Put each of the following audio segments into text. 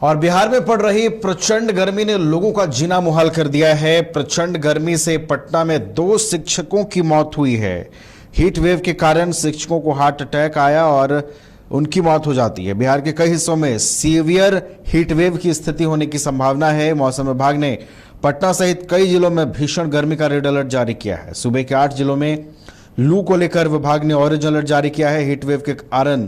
और बिहार में पड़ रही प्रचंड गर्मी ने लोगों का जीना मुहाल कर दिया है। प्रचंड गर्मी से पटना में 2 शिक्षकों की मौत हुई है। हीट वेव के कारण शिक्षकों को हार्ट अटैक आया और उनकी मौत हो जाती है। बिहार के कई हिस्सों में सीवियर हीट वेव की स्थिति होने की संभावना है। मौसम विभाग ने पटना सहित कई जिलों में भीषण गर्मी का रेड अलर्ट जारी किया है। सूबे के 8 जिलों में लू को लेकर विभाग ने ऑरेंज अलर्ट जारी किया है। हीट वेव के कारण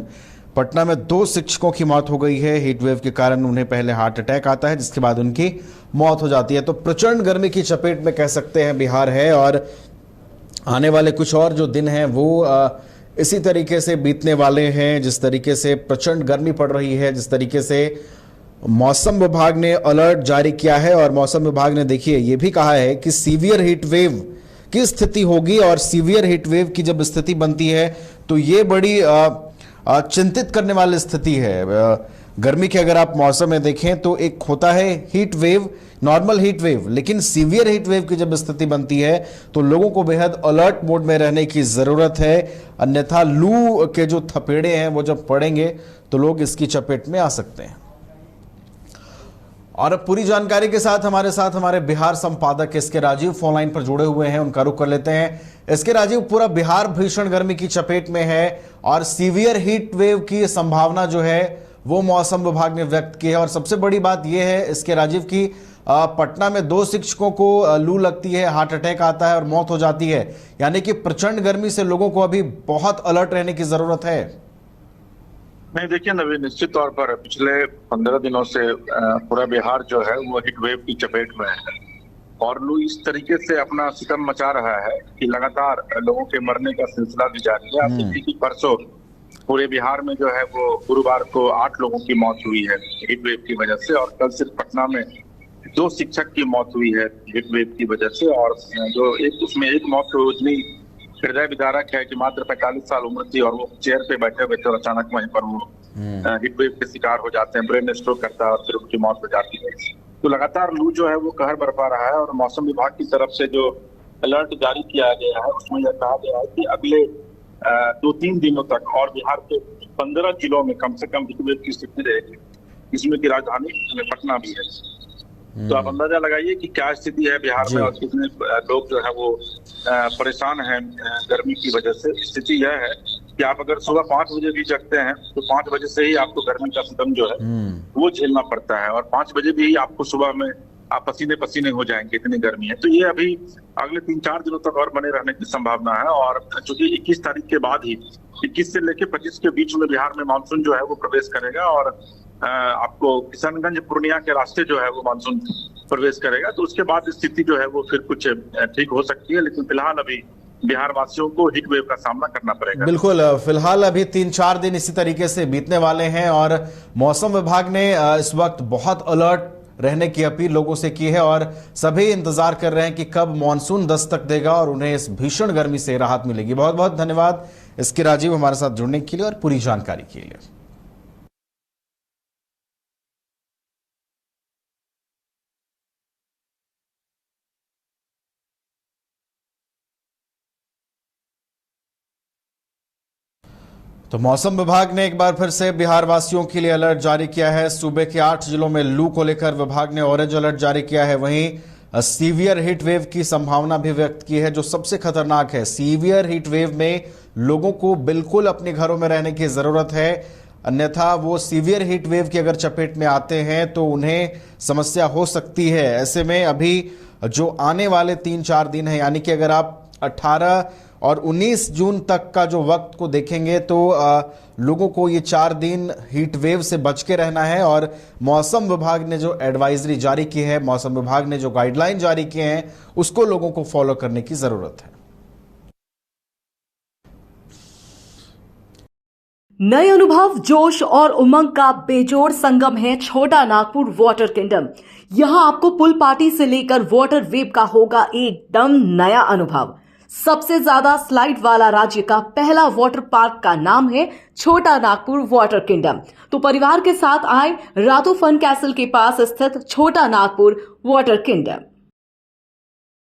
पटना में 2 शिक्षकों की मौत हो गई है। हीट वेव के कारण उन्हें पहले हार्ट अटैक आता है, जिसके बाद उनकी मौत हो जाती है। तो प्रचंड गर्मी की चपेट में कह सकते हैं बिहार है, और आने वाले कुछ और जो दिन हैं वो इसी तरीके से बीतने वाले हैं। जिस तरीके से प्रचंड गर्मी पड़ रही है, जिस तरीके से मौसम विभाग ने अलर्ट जारी किया है, और मौसम विभाग ने देखिए ये भी कहा है कि सीवियर हीट वेव की स्थिति होगी, और सीवियर हीट वेव की जब स्थिति बनती है तो ये बड़ी चिंतित करने वाली स्थिति है। गर्मी के अगर आप मौसम में देखें तो एक होता है heat wave, normal heat wave, लेकिन सीवियर हीट वेव की जब स्थिति बनती है तो लोगों को बेहद अलर्ट मोड में रहने की जरूरत है। अन्यथा लू के जो थपेड़े हैं वो जब पड़ेंगे तो लोग इसकी चपेट में आ सकते हैं। और अब पूरी जानकारी के साथ हमारे बिहार संपादक एसके राजीव फोन लाइन पर जुड़े हुए हैं, उनका रुख कर लेते हैं। एसके राजीव, पूरा बिहार भीषण गर्मी की चपेट में है और सीवियर हीट वेव की संभावना जो है वो मौसम विभाग ने व्यक्त की है। और सबसे बड़ी बात यह है एसके राजीव की पटना में 2 शिक्षकों को लू लगती है, हार्ट अटैक आता है और मौत हो जाती है। यानी कि प्रचंड गर्मी से लोगों को अभी बहुत अलर्ट रहने की जरूरत है। नहीं, देखिए नवीन, निश्चित तौर पर पिछले 15 दिनों से पूरा बिहार जो है वो हीट वेव की चपेट में है, और लू इस तरीके से अपना सितम मचा रहा है कि लगातार लोगों के मरने का सिलसिला भी जारी है। आप देखिए कि परसों पूरे बिहार में जो है वो गुरुवार को 8 लोगों की मौत हुई है हीट वेव की वजह से, और कल सिर्फ पटना में 2 शिक्षक की मौत हुई है हीट वेव की वजह से। और जो उसमें एक मौत तो इतनी हृदय विदारक है कि मात्र 45 साल उम्र थी, और वो चेयर पे बैठे बैठे और अचानक वहीं पर वो हीट वेव के शिकार हो जाते हैं, ब्रेन स्ट्रोक करता है और फिर उनकी मौत हो जाती है। तो लगातार लू जो है वो कहर बरपा रहा है, और मौसम विभाग की तरफ से जो अलर्ट जारी किया गया है उसमें यह कहा गया है कि अगले 2-3 दिनों तक और बिहार के 15 जिलों में कम से कम हीट वेव की स्थिति रहेगी, जिसमें की राजधानी पटना भी है। तो आप अंदाजा लगाइए कि क्या स्थिति है बिहार में, और कितने लोग जो है वो परेशान हैं गर्मी की वजह से। स्थिति यह है कि आप अगर सुबह 5 बजे भी जगते हैं तो 5 बजे से ही आपको गर्मी का सितम जो है वो झेलना पड़ता है, और 5 बजे भी आपको सुबह में आप पसीने पसीने हो जाएंगे, इतनी गर्मी है। तो ये अभी अगले 3-4 दिनों तक और बने रहने की संभावना है। और चूंकि 21 तारीख के बाद ही 21 से लेकर 25 के बीच में बिहार में मानसून जो है वो प्रवेश करेगा, और आपको किशनगंज पूर्णिया के रास्ते जो है वो मानसून प्रवेश करेगा। तो उसके बाद स्थिति जो है वो फिर कुछ ठीक हो सकती है, लेकिन फिलहाल अभी बिहार वासियों को हीट वेव का सामना करना पड़ेगा। बिल्कुल, फिलहाल अभी 3-4 दिन इसी तरीके से बीतने वाले हैं, और मौसम विभाग ने इस वक्त बहुत अलर्ट रहने की अपील लोगों से की है, और सभी इंतजार कर रहे हैं कि कब मानसून दस्तक देगा और उन्हें इस भीषण गर्मी से राहत मिलेगी। बहुत बहुत धन्यवाद एसके राजीव हमारे साथ जुड़ने के लिए और पूरी जानकारी के लिए। तो मौसम विभाग ने एक बार फिर से बिहार वासियों के लिए अलर्ट जारी किया है। सूबे के 8 जिलों में लू को लेकर विभाग ने ऑरेंज अलर्ट जारी किया है। वहीं सीवियर हीट वेव की संभावना भी व्यक्त की है, जो सबसे खतरनाक है। सीवियर हीट वेव में लोगों को बिल्कुल अपने घरों में रहने की जरूरत है, अन्यथा वो सीवियर हीट वेव की अगर चपेट में आते हैं तो उन्हें समस्या हो सकती है। ऐसे में अभी जो आने वाले 3-4 दिन है, यानी कि अगर आप 18 और 19 जून तक का जो वक्त को देखेंगे तो लोगों को ये 4 दिन हीट वेव से बच के रहना है। और मौसम विभाग ने जो एडवाइजरी जारी की है, मौसम विभाग ने जो गाइडलाइन जारी किए हैं, उसको लोगों को फॉलो करने की जरूरत है। नए अनुभव, जोश और उमंग का बेजोड़ संगम है छोटा नागपुर वाटर किंगडम। यहां आपको पुल पार्टी से लेकर वाटर वेव का होगा एकदम नया अनुभव। सबसे ज्यादा स्लाइड वाला राज्य का पहला वाटर पार्क का नाम है छोटा नागपुर वाटर किंगडम। तो परिवार के साथ आए रातो फन कैसल के पास स्थित छोटा नागपुर वाटर किंगडम।